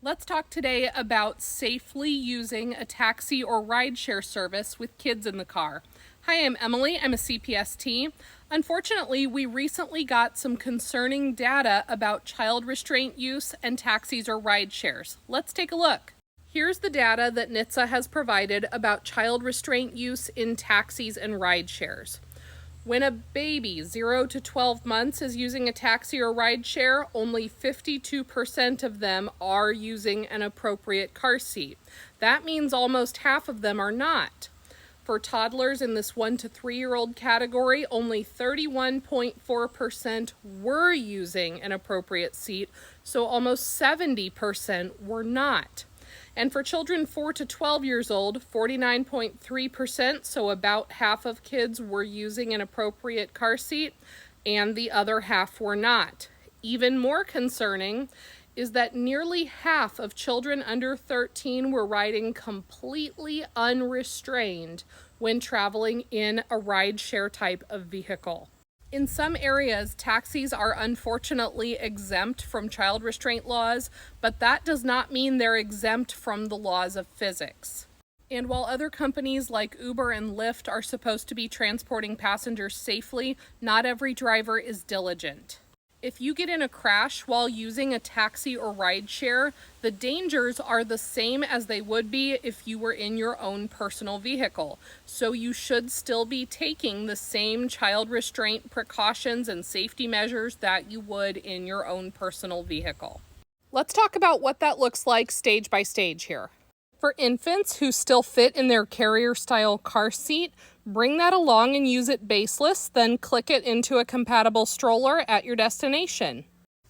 Let's talk today about safely using a taxi or rideshare service with kids in the car. Hi, I'm Emily. I'm a CPST. Unfortunately, we recently got some concerning data about child restraint use and taxis or rideshares. Let's take a look. Here's the data that NHTSA has provided about child restraint use in taxis and rideshares. When a baby 0 to 12 months is using a taxi or rideshare, only 52% of them are using an appropriate car seat. That means almost half of them are not. For toddlers in this 1 to 3-year-old category, only 31.4% were using an appropriate seat, so almost 70% were not. And for children 4 to 12 years old, 49.3%, so about half of kids were using an appropriate car seat, and the other half were not. Even more concerning is that nearly half of children under 13 were riding completely unrestrained when traveling in a rideshare type of vehicle. In some areas, taxis are unfortunately exempt from child restraint laws, but that does not mean they're exempt from the laws of physics. And while other companies like Uber and Lyft are supposed to be transporting passengers safely, not every driver is diligent. If you get in a crash while using a taxi or rideshare, the dangers are the same as they would be if you were in your own personal vehicle. So you should still be taking the same child restraint precautions and safety measures that you would in your own personal vehicle. Let's talk about what that looks like stage by stage here. For infants who still fit in their carrier-style car seat, bring that along and use it baseless, then click it into a compatible stroller at your destination.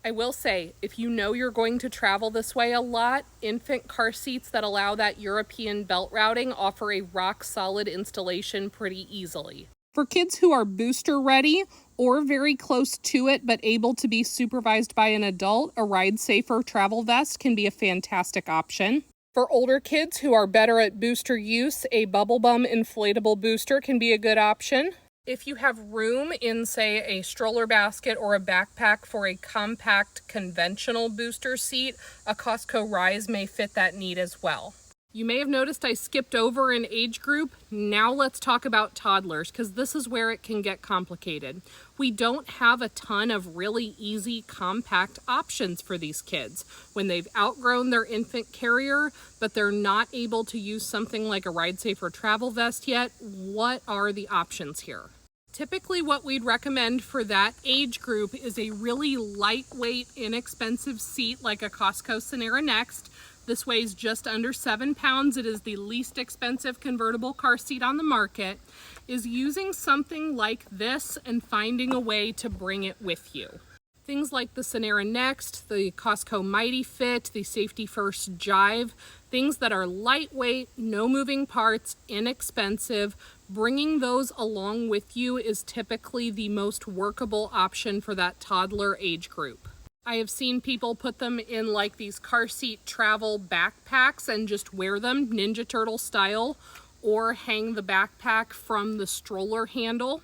I will say, if you know you're going to travel this way a lot, infant car seats that allow that European belt routing offer a rock-solid installation pretty easily. For kids who are booster ready or very close to it but able to be supervised by an adult, a Ride Safer travel vest can be a fantastic option. For older kids who are better at booster use, a bubble bum inflatable booster can be a good option. If you have room in, say, a stroller basket or a backpack for a compact conventional booster seat, a Costco Rise may fit that need as well. You may have noticed I skipped over an age group. Now let's talk about toddlers, because this is where it can get complicated. We don't have a ton of really easy, compact options for these kids. When they've outgrown their infant carrier, but they're not able to use something like a Ride Safer travel vest yet, what are the options here? Typically what we'd recommend for that age group is a really lightweight, inexpensive seat like a Costco Sonera Next. This weighs just under 7 pounds. It is the least expensive convertible car seat on the market. Is using something like this and finding a way to bring it with you. Things like the Sonera Next, the Costco Mighty Fit, the Safety First Jive, things that are lightweight, no moving parts, inexpensive. Bringing those along with you is typically the most workable option for that toddler age group. I have seen people put them in like these car seat travel backpacks and just wear them Ninja Turtle style, or hang the backpack from the stroller handle.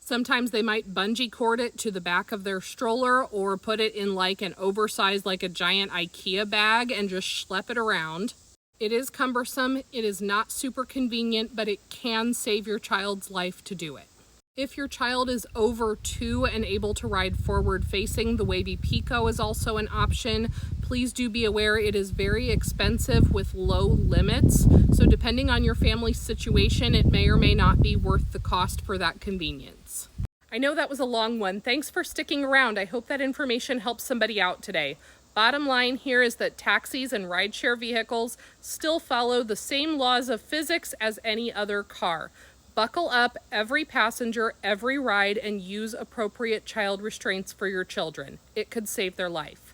Sometimes they might bungee cord it to the back of their stroller or put it in like an oversized, like a giant IKEA bag and just schlep it around. It is cumbersome, it is not super convenient, but it can save your child's life to do it. If your child is over 2 and able to ride forward facing, the Wavy Pico is also an option. Please do be aware it is very expensive with low limits, so depending on your family's situation, it may or may not be worth the cost for that convenience. I know that was a long one. Thanks for sticking around. I hope that information helps somebody out today. Bottom line here is that taxis and rideshare vehicles still follow the same laws of physics as any other car. Buckle up, every passenger, every ride, and use appropriate child restraints for your children. It could save their life.